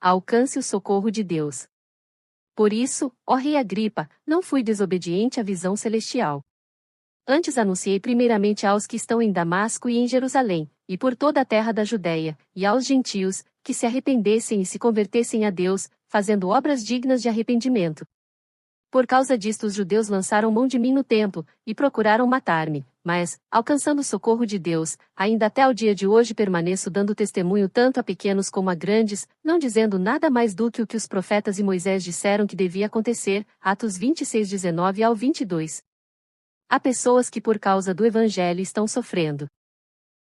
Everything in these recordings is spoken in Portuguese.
Alcance o socorro de Deus. Por isso, ó rei Agripa, não fui desobediente à visão celestial. Antes anunciei primeiramente aos que estão em Damasco e em Jerusalém, e por toda a terra da Judéia, e aos gentios, que se arrependessem e se convertessem a Deus, fazendo obras dignas de arrependimento. Por causa disto os judeus lançaram mão de mim no templo, e procuraram matar-me, mas, alcançando o socorro de Deus, ainda até ao dia de hoje permaneço dando testemunho tanto a pequenos como a grandes, não dizendo nada mais do que o que os profetas e Moisés disseram que devia acontecer, Atos 26:19 ao 22. Há pessoas que por causa do Evangelho estão sofrendo.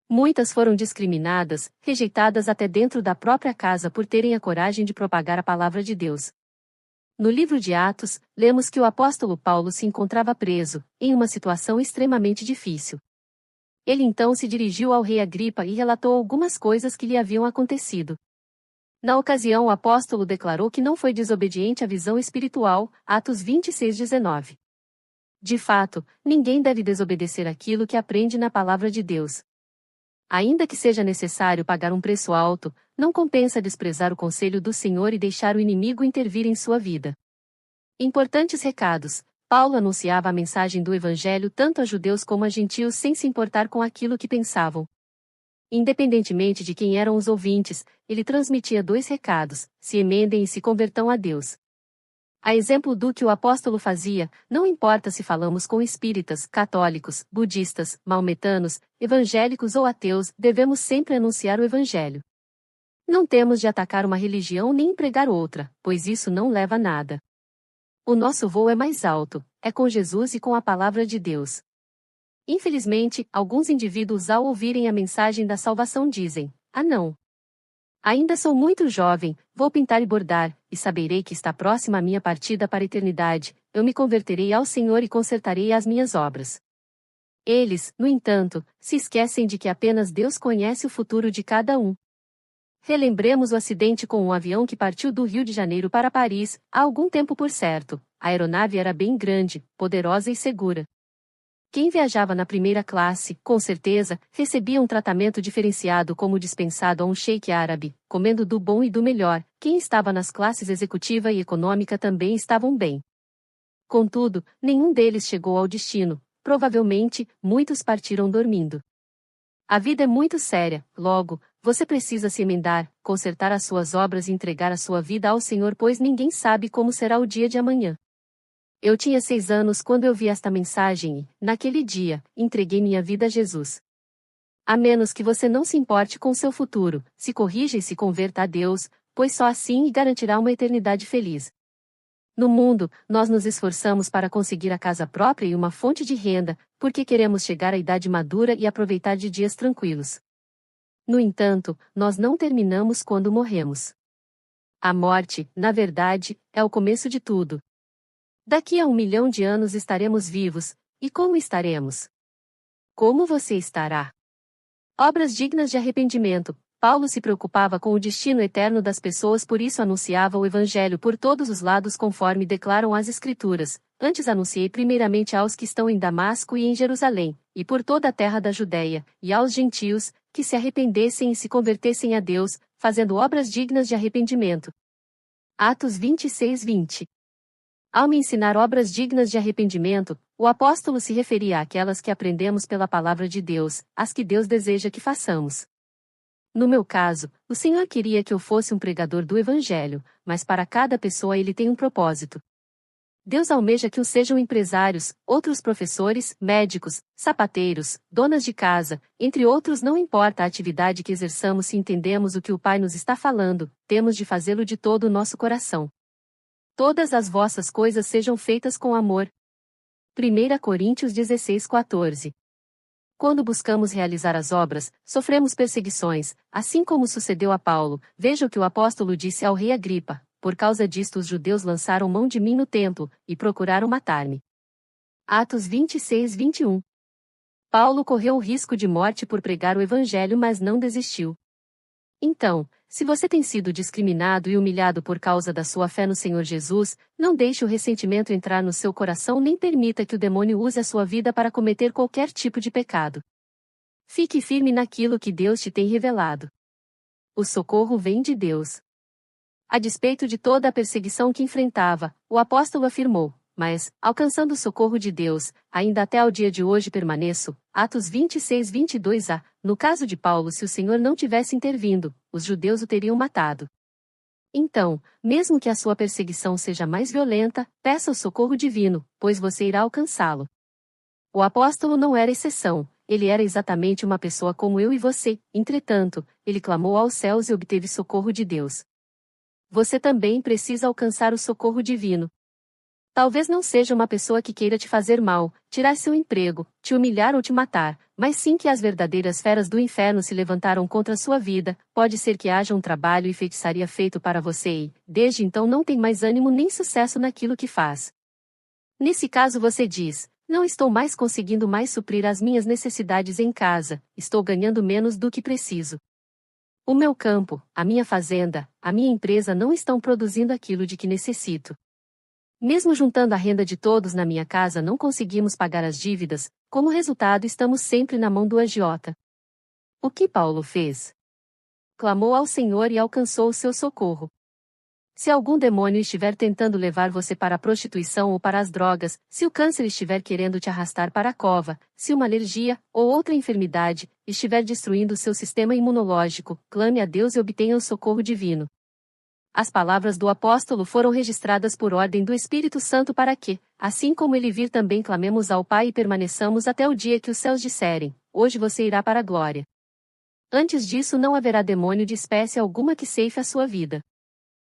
Muitas foram discriminadas, rejeitadas até dentro da própria casa por terem a coragem de propagar a palavra de Deus. No livro de Atos, lemos que o apóstolo Paulo se encontrava preso, em uma situação extremamente difícil. Ele então se dirigiu ao rei Agripa e relatou algumas coisas que lhe haviam acontecido. Na ocasião o apóstolo declarou que não foi desobediente à visão espiritual, Atos 26:19. De fato, ninguém deve desobedecer aquilo que aprende na palavra de Deus. Ainda que seja necessário pagar um preço alto, não compensa desprezar o conselho do Senhor e deixar o inimigo intervir em sua vida. Importantes recados. Paulo anunciava a mensagem do Evangelho tanto a judeus como a gentios sem se importar com aquilo que pensavam. Independentemente de quem eram os ouvintes, ele transmitia dois recados: se emendem e se convertam a Deus. A exemplo do que o apóstolo fazia, não importa se falamos com espíritas, católicos, budistas, maometanos, evangélicos ou ateus, devemos sempre anunciar o Evangelho. Não temos de atacar uma religião nem pregar outra, pois isso não leva a nada. O nosso voo é mais alto, é com Jesus e com a palavra de Deus. Infelizmente, alguns indivíduos ao ouvirem a mensagem da salvação dizem: "Ah não! Ainda sou muito jovem, vou pintar e bordar, e saberei que está próxima a minha partida para a eternidade, eu me converterei ao Senhor e consertarei as minhas obras." Eles, no entanto, se esquecem de que apenas Deus conhece o futuro de cada um. Relembremos o acidente com um avião que partiu do Rio de Janeiro para Paris, há algum tempo por certo. A aeronave era bem grande, poderosa e segura. Quem viajava na primeira classe, com certeza, recebia um tratamento diferenciado como dispensado a um sheik árabe, comendo do bom e do melhor. Quem estava nas classes executiva e econômica também estavam bem. Contudo, nenhum deles chegou ao destino. Provavelmente, muitos partiram dormindo. A vida é muito séria, logo, você precisa se emendar, consertar as suas obras e entregar a sua vida ao Senhor, pois ninguém sabe como será o dia de amanhã. Eu tinha 6 anos quando eu vi esta mensagem e, naquele dia, entreguei minha vida a Jesus. A menos que você não se importe com seu futuro, se corrija e se converta a Deus, pois só assim garantirá uma eternidade feliz. No mundo, nós nos esforçamos para conseguir a casa própria e uma fonte de renda, porque queremos chegar à idade madura e aproveitar de dias tranquilos. No entanto, nós não terminamos quando morremos. A morte, na verdade, é o começo de tudo. Daqui a 1 milhão de anos estaremos vivos, e como estaremos? Como você estará? Obras dignas de arrependimento. Paulo se preocupava com o destino eterno das pessoas, por isso anunciava o Evangelho por todos os lados conforme declaram as Escrituras. Antes anunciei primeiramente aos que estão em Damasco e em Jerusalém, e por toda a terra da Judéia, e aos gentios, que se arrependessem e se convertessem a Deus, fazendo obras dignas de arrependimento. Atos 26:20. Ao me ensinar obras dignas de arrependimento, o apóstolo se referia àquelas que aprendemos pela palavra de Deus, as que Deus deseja que façamos. No meu caso, o Senhor queria que eu fosse um pregador do Evangelho, mas para cada pessoa ele tem um propósito. Deus almeja que uns sejam empresários, outros professores, médicos, sapateiros, donas de casa, entre outros. Não importa a atividade que exerçamos, se entendemos o que o Pai nos está falando, temos de fazê-lo de todo o nosso coração. Todas as vossas coisas sejam feitas com amor. 1 Coríntios 16:14. Quando buscamos realizar as obras, sofremos perseguições, assim como sucedeu a Paulo. Veja o que o apóstolo disse ao rei Agripa: "Por causa disto os judeus lançaram mão de mim no templo, e procuraram matar-me." Atos 26:21. Paulo correu o risco de morte por pregar o Evangelho, mas não desistiu. Então, se você tem sido discriminado e humilhado por causa da sua fé no Senhor Jesus, não deixe o ressentimento entrar no seu coração nem permita que o demônio use a sua vida para cometer qualquer tipo de pecado. Fique firme naquilo que Deus te tem revelado. O socorro vem de Deus. A despeito de toda a perseguição que enfrentava, o apóstolo afirmou: mas, alcançando o socorro de Deus, ainda até ao dia de hoje permaneço. Atos 26:22a. No caso de Paulo, se o Senhor não tivesse intervindo, os judeus o teriam matado. Então, mesmo que a sua perseguição seja mais violenta, peça o socorro divino, pois você irá alcançá-lo. O apóstolo não era exceção, ele era exatamente uma pessoa como eu e você, entretanto, ele clamou aos céus e obteve socorro de Deus. Você também precisa alcançar o socorro divino. Talvez não seja uma pessoa que queira te fazer mal, tirar seu emprego, te humilhar ou te matar, mas sim que as verdadeiras feras do inferno se levantaram contra sua vida. Pode ser que haja um trabalho e feitiçaria feito para você e, desde então, não tem mais ânimo nem sucesso naquilo que faz. Nesse caso você diz: não estou mais conseguindo mais suprir as minhas necessidades em casa, estou ganhando menos do que preciso. O meu campo, a minha fazenda, a minha empresa não estão produzindo aquilo de que necessito. Mesmo juntando a renda de todos na minha casa, não conseguimos pagar as dívidas, como resultado estamos sempre na mão do agiota. O que Paulo fez? Clamou ao Senhor e alcançou o seu socorro. Se algum demônio estiver tentando levar você para a prostituição ou para as drogas, se o câncer estiver querendo te arrastar para a cova, se uma alergia ou outra enfermidade estiver destruindo seu sistema imunológico, clame a Deus e obtenha o socorro divino. As palavras do apóstolo foram registradas por ordem do Espírito Santo para que, assim como ele vir, também clamemos ao Pai e permaneçamos até o dia que os céus disserem: hoje você irá para a glória. Antes disso não haverá demônio de espécie alguma que ceife a sua vida.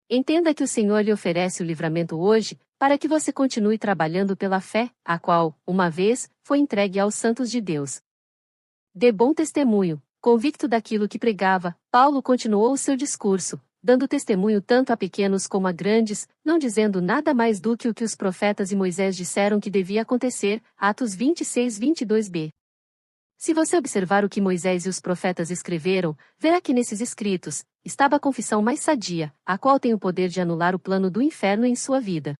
Entenda que o Senhor lhe oferece o livramento hoje, para que você continue trabalhando pela fé, a qual, uma vez, foi entregue aos santos de Deus. Dê bom testemunho. Convicto daquilo que pregava, Paulo continuou o seu discurso, dando testemunho tanto a pequenos como a grandes, não dizendo nada mais do que o que os profetas e Moisés disseram que devia acontecer. Atos 26:22b. Se você observar o que Moisés e os profetas escreveram, verá que nesses escritos estava a confissão mais sadia, a qual tem o poder de anular o plano do inferno em sua vida.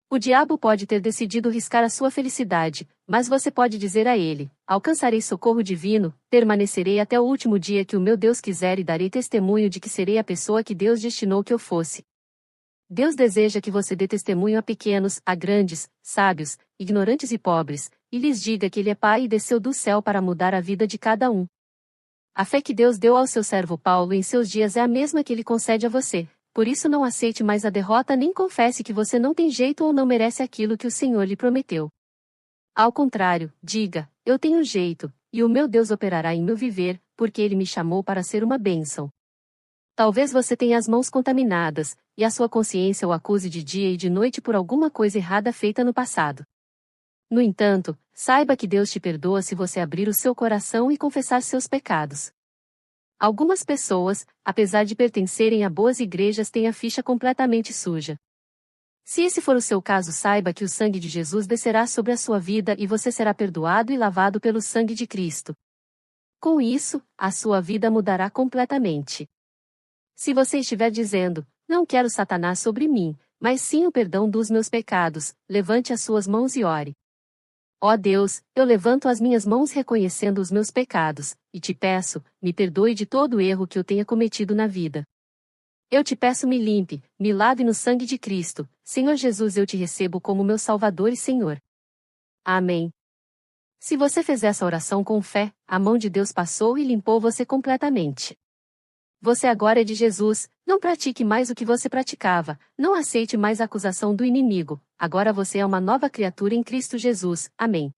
O diabo pode ter decidido riscar a sua felicidade, mas você pode dizer a ele: alcançarei socorro divino, permanecerei até o último dia que o meu Deus quiser e darei testemunho de que serei a pessoa que Deus destinou que eu fosse. Deus deseja que você dê testemunho a pequenos, a grandes, sábios, ignorantes e pobres, e lhes diga que Ele é Pai e desceu do céu para mudar a vida de cada um. A fé que Deus deu ao seu servo Paulo em seus dias é a mesma que Ele concede a você. Por isso não aceite mais a derrota nem confesse que você não tem jeito ou não merece aquilo que o Senhor lhe prometeu. Ao contrário, diga: eu tenho jeito, e o meu Deus operará em meu viver, porque Ele me chamou para ser uma bênção. Talvez você tenha as mãos contaminadas, e a sua consciência o acuse de dia e de noite por alguma coisa errada feita no passado. No entanto, saiba que Deus te perdoa se você abrir o seu coração e confessar seus pecados. Algumas pessoas, apesar de pertencerem a boas igrejas, têm a ficha completamente suja. Se esse for o seu caso, saiba que o sangue de Jesus descerá sobre a sua vida e você será perdoado e lavado pelo sangue de Cristo. Com isso, a sua vida mudará completamente. Se você estiver dizendo: não quero Satanás sobre mim, mas sim o perdão dos meus pecados, levante as suas mãos e ore. Ó Deus, eu levanto as minhas mãos reconhecendo os meus pecados, e te peço, me perdoe de todo o erro que eu tenha cometido na vida. Eu te peço, me limpe, me lave no sangue de Cristo. Senhor Jesus, eu te recebo como meu Salvador e Senhor. Amém. Se você fez essa oração com fé, a mão de Deus passou e limpou você completamente. Você agora é de Jesus, não pratique mais o que você praticava, não aceite mais a acusação do inimigo, agora você é uma nova criatura em Cristo Jesus. Amém.